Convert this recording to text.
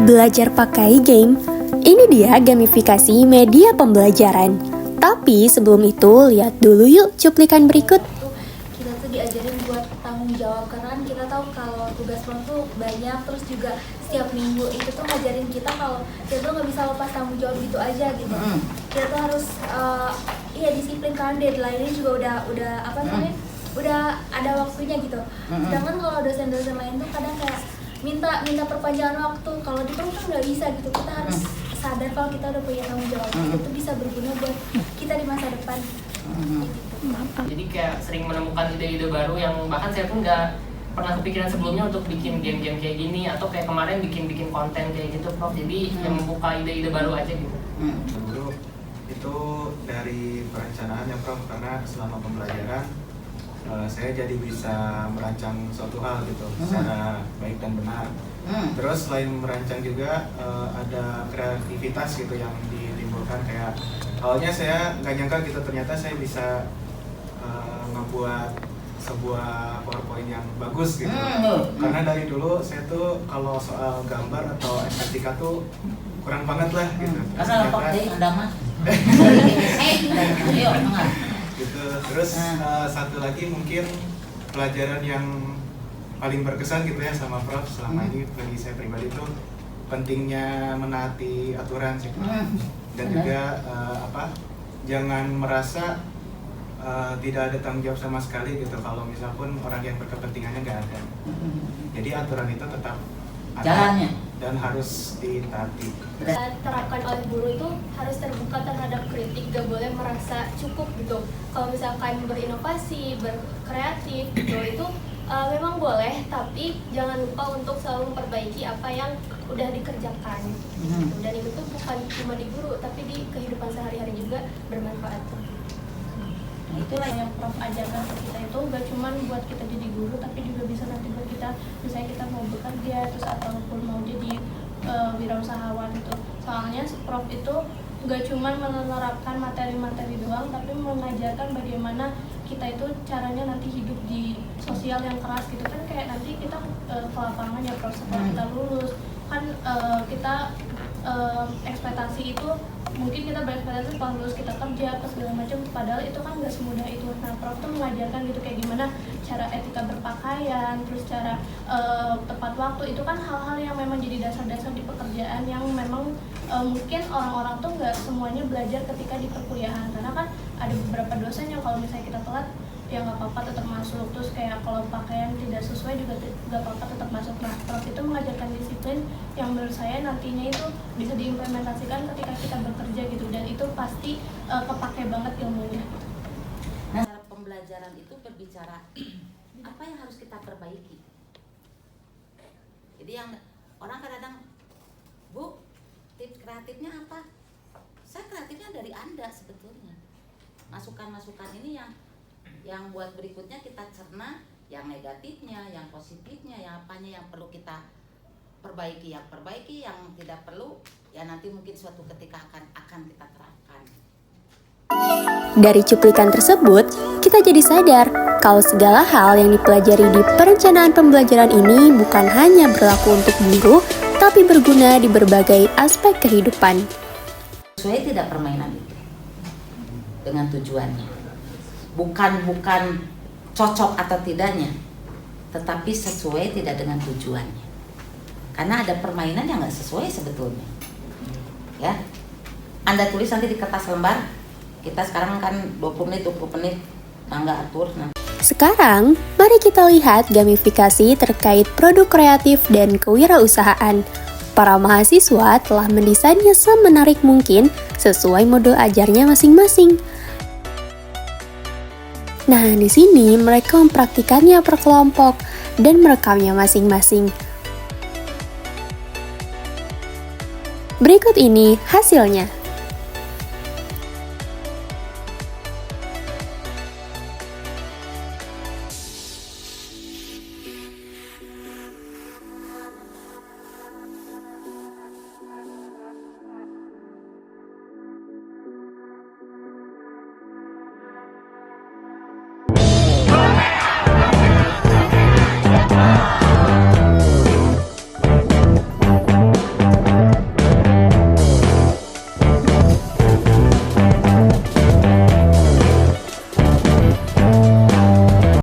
Belajar pakai game, ini dia gamifikasi media pembelajaran. Tapi sebelum itu, lihat dulu yuk cuplikan berikut. Kita tuh diajarin buat tanggung jawab, karena kan kita tahu kalau tugas kelompok tuh banyak, terus juga setiap minggu itu tuh ngajarin kita kalau kita tuh nggak bisa lepas tanggung jawab gitu aja gitu. Kita tuh harus disiplin, karena deadline-nya juga udah ada waktunya gitu. Sedangkan kalau dosen-dosen lain tuh kadang kayak minta perpanjangan waktu. Kalau di kan nggak bisa gitu. Kita harus sadar kalau kita udah punya tanggung jawab. Itu bisa berguna buat kita di masa depan. Jadi kayak sering menemukan ide-ide baru yang bahkan saya pun nggak pernah kepikiran sebelumnya untuk bikin game-game kayak gini, atau kayak kemarin bikin konten kayak gitu, Prof. Jadi yang membuka ide-ide baru aja gitu. Dulu itu dari perencanaan ya, Prof, karena selama pembelajaran saya jadi bisa merancang suatu hal gitu secara baik dan benar. Terus selain merancang juga ada kreativitas gitu yang ditimbulkan. Kayak awalnya saya nggak nyangka gitu, ternyata saya bisa ngebuat sebuah PowerPoint yang bagus gitu. Karena dari dulu saya tuh kalau soal gambar atau estetika tuh kurang banget lah gitu. Karena apa deh Anda mah? Gitu. Terus satu lagi mungkin pelajaran yang paling berkesan gitu ya sama Prof selama ini bagi saya pribadi itu pentingnya menaati aturan sih, dan juga jangan merasa tidak ada tanggung jawab sama sekali gitu kalau misalpun orang yang berkepentingannya nggak ada. Jadi aturan itu tetap ada Jalannya. Dan harus ditaati. Terapkan oleh guru itu harus terbuka terhadap kritik, gak boleh merasa cukup gitu. Kalau misalkan berinovasi, berkreatif gitu, itu memang boleh, tapi jangan lupa untuk selalu memperbaiki apa yang udah dikerjakan. Dan itu tuh bukan cuma di guru, tapi di kehidupan sehari-hari juga bermanfaat. Nah, itulah yang Prof ajarkan ke kita, itu gak cuma buat kita jadi guru, tapi juga bisa nanti buat kita, misalnya kita mau bekerja terus ataupun mau jadi wirausahawan gitu. Soalnya Prof itu gak cuma menerapkan materi-materi doang, tapi mengajarkan bagaimana kita itu caranya nanti hidup di sosial yang keras gitu kan. Kayak nanti kita ke lapangan ya Prof, setelah kita lulus kan kita ekspektasi itu mungkin kita berekspektasi setelah lulus kita kerja apa segala macam, padahal itu kan nggak semudah itu. Nah, Prof tuh mengajarkan gitu kayak gimana cara etika berpakaian, terus cara tepat waktu. Itu kan hal-hal yang memang jadi dasar-dasar di pekerjaan yang memang mungkin orang-orang tuh nggak semuanya belajar ketika di perkuliahan, karena kan ada beberapa dosen yang kalau misalnya kita telat ya nggak apa-apa tetap masuk, terus kayak kalau pakaian tidak sesuai juga nggak apa-apa tetap masuk. Nah, Prof itu mengajarkan disiplin yang menurut saya nantinya itu bisa diimplementasikan ketika kita bekerja gitu, dan itu pasti kepake banget ilmunya. Nah, cara pembelajaran itu berbicara apa yang harus kita perbaiki. Jadi yang orang kadang-kadang, Bu, tips kreatifnya apa? Saya kreatifnya dari Anda sebetulnya. Masukan-masukan ini yang buat berikutnya kita cerna, yang negatifnya, yang positifnya, yang apanya yang perlu kita perbaiki, yang tidak perlu ya nanti mungkin suatu ketika akan kita terapkan. Dari cuplikan tersebut, kita jadi sadar kalau segala hal yang dipelajari di perencanaan pembelajaran ini bukan hanya berlaku untuk guru, tapi berguna di berbagai aspek kehidupan. Sesuai tidak permainan itu dengan tujuannya. Bukan cocok atau tidaknya, tetapi sesuai tidak dengan tujuannya. Karena ada permainan yang nggak sesuai sebetulnya. Ya, Anda tulis nanti di kertas lembar. Kita sekarang kan 20 menit, nggak atur. Sekarang, mari kita lihat gamifikasi terkait produk kreatif dan kewirausahaan. Para mahasiswa telah mendesainnya semenarik mungkin sesuai modul ajarnya masing-masing. Nah, di sini mereka mempraktikannya per kelompok dan merekamnya masing-masing. Berikut ini hasilnya.